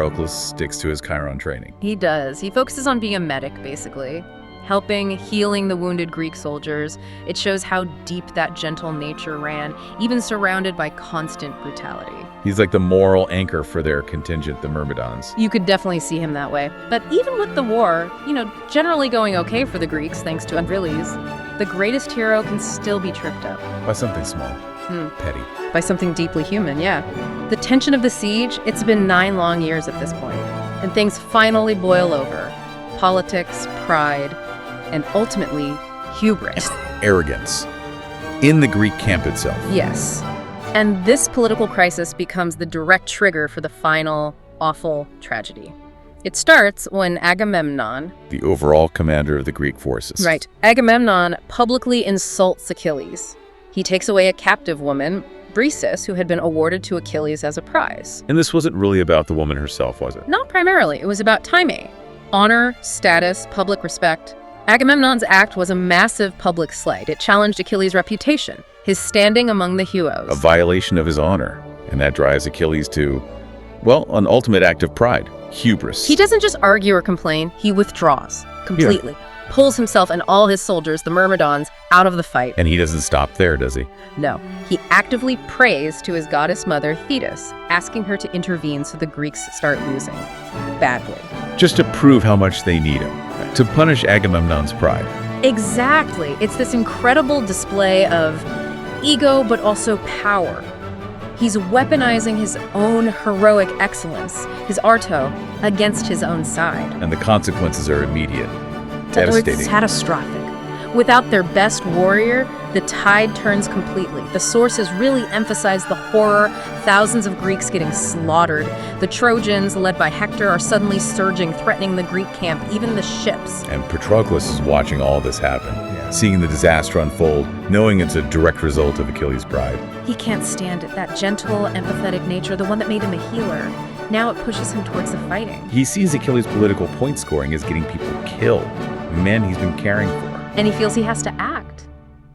Patroclus sticks to his Chiron training. He does. He focuses on being a medic, basically. Helping, healing the wounded Greek soldiers. It shows how deep that gentle nature ran, even surrounded by constant brutality. He's like the moral anchor for their contingent, the Myrmidons. You could definitely see him that way. But even with the war, generally going okay for the Greeks thanks to Achilles, the greatest hero can still be tripped up. By something small, petty. By something deeply human, yeah. The tension of the siege, it's been 9 long years at this point, and things finally boil over. Politics, pride, and ultimately, hubris. Arrogance. In the Greek camp itself. Yes. And this political crisis becomes the direct trigger for the final, awful tragedy. It starts when Agamemnon, the overall commander of the Greek forces. Right. Agamemnon publicly insults Achilles. He takes away a captive woman, Briseis, who had been awarded to Achilles as a prize. And this wasn't really about the woman herself, was it? Not primarily. It was about Time. Honor, status, public respect. Agamemnon's act was a massive public slight. It challenged Achilles' reputation, his standing among the heroes. A violation of his honor. And that drives Achilles to, well, an ultimate act of pride. Hubris. He doesn't just argue or complain, he withdraws completely. Yeah. Pulls himself and all his soldiers, the Myrmidons, out of the fight. And he doesn't stop there, does he? No. He actively prays to his goddess mother, Thetis, asking her to intervene so the Greeks start losing. Badly. Just to prove how much they need him. To punish Agamemnon's pride. Exactly. It's this incredible display of ego, but also power. He's weaponizing his own heroic excellence, his arto, against his own side. And the consequences are immediate. Devastating. It's catastrophic. Without their best warrior, the tide turns completely. The sources really emphasize the horror, thousands of Greeks getting slaughtered. The Trojans, led by Hector, are suddenly surging, threatening the Greek camp, even the ships. And Patroclus is watching all this happen, seeing the disaster unfold, knowing it's a direct result of Achilles' pride. He can't stand it, that gentle, empathetic nature, the one that made him a healer. Now it pushes him towards the fighting. He sees Achilles' political point scoring as getting people killed, men he's been caring for. And he feels he has to act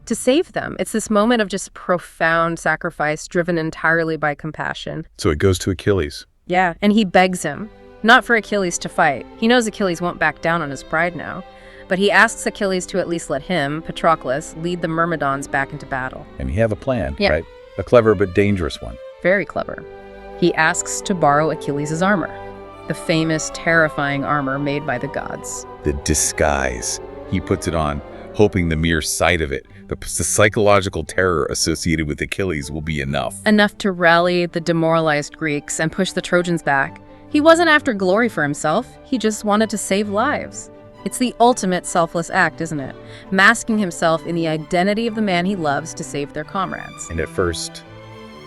to save them. It's this moment of just profound sacrifice driven entirely by compassion. So it goes to Achilles. Yeah, and he begs him, not for Achilles to fight. He knows Achilles won't back down on his pride now. But he asks Achilles to at least let him, Patroclus, lead the Myrmidons back into battle. And he have a plan, right? A clever but dangerous one. Very clever. He asks to borrow Achilles' armor, the famous, terrifying armor made by the gods. The disguise. He puts it on, hoping the mere sight of it, the psychological terror associated with Achilles, will be enough. Enough to rally the demoralized Greeks and push the Trojans back. He wasn't after glory for himself. He just wanted to save lives. It's the ultimate selfless act, isn't it? Masking himself in the identity of the man he loves to save their comrades. And at first,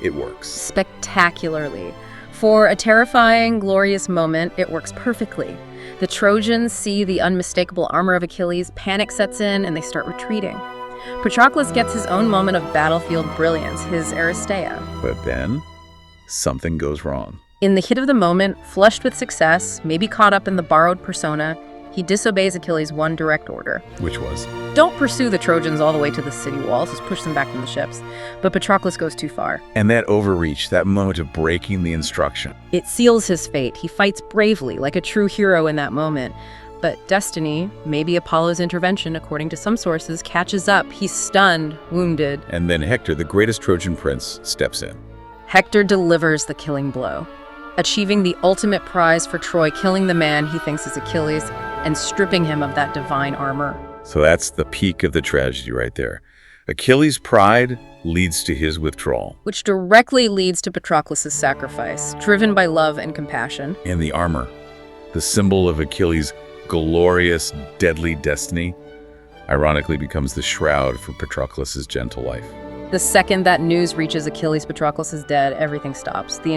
it works. Spectacularly. For a terrifying, glorious moment, it works perfectly. The Trojans see the unmistakable armor of Achilles, panic sets in, and they start retreating. Patroclus gets his own moment of battlefield brilliance, his Aristeia. But then, something goes wrong. In the heat of the moment, flushed with success, maybe caught up in the borrowed persona, he disobeys Achilles' one direct order. Which was? Don't pursue the Trojans all the way to the city walls, just push them back from the ships. But Patroclus goes too far. And that overreach, that moment of breaking the instruction. It seals his fate. He fights bravely, like a true hero in that moment. But destiny, maybe Apollo's intervention, according to some sources, catches up. He's stunned, wounded. And then Hector, the greatest Trojan prince, steps in. Hector delivers the killing blow, achieving the ultimate prize for Troy, killing the man he thinks is Achilles and stripping him of that divine armor. So that's the peak of the tragedy right there. Achilles' pride leads to his withdrawal. Which directly leads to Patroclus' sacrifice, driven by love and compassion. And the armor, the symbol of Achilles' glorious, deadly destiny, ironically becomes the shroud for Patroclus' gentle life. The second that news reaches Achilles, Patroclus is dead, everything stops. The